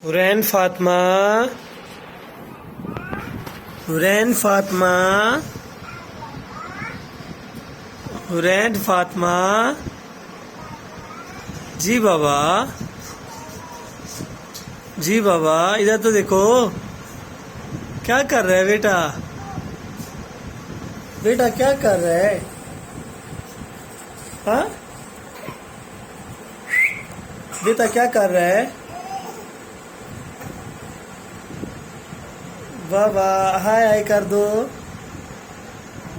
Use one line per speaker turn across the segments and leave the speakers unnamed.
हुरैन फातिमा, हुरैन फातिमा, हुरैन फातिमा। जी बाबा, जी बाबा, इधर तो देखो। क्या कर रहे है बेटा? बेटा क्या कर रहे है? हाँ, बेटा क्या कर रहा है? बाबा हाय हाय कर दो।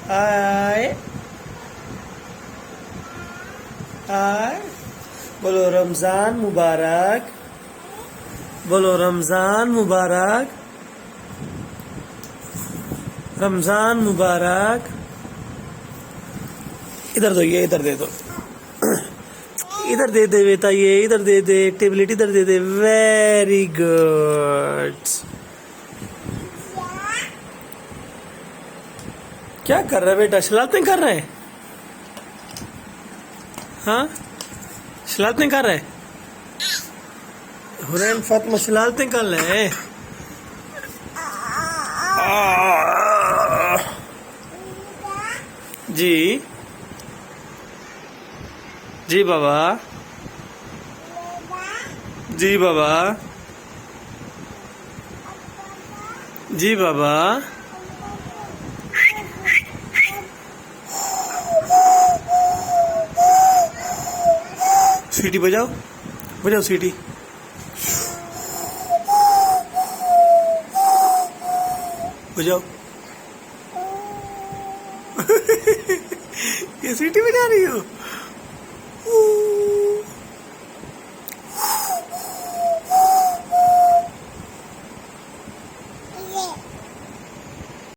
हाय हाय। बोलो रमजान मुबारक, बोलो रमजान मुबारक, रमजान मुबारक। इधर दो, ये इधर दे दो, इधर दे दे बेटा, ये इधर दे दे, टेबलेट इधर दे दे। Very good. क्या कर रहा है बेटा? शरारतें कर रहे हैं? हाँ, शरारतें कर रहे हैं? हुरैन फातिमा शरारतें कर रहे हैं? जी जी बाबा, जी बाबा, जी बाबा। सीटी बजाओ, बजाओ सीटी। बजाओ। ये सीटी बजा रही हो?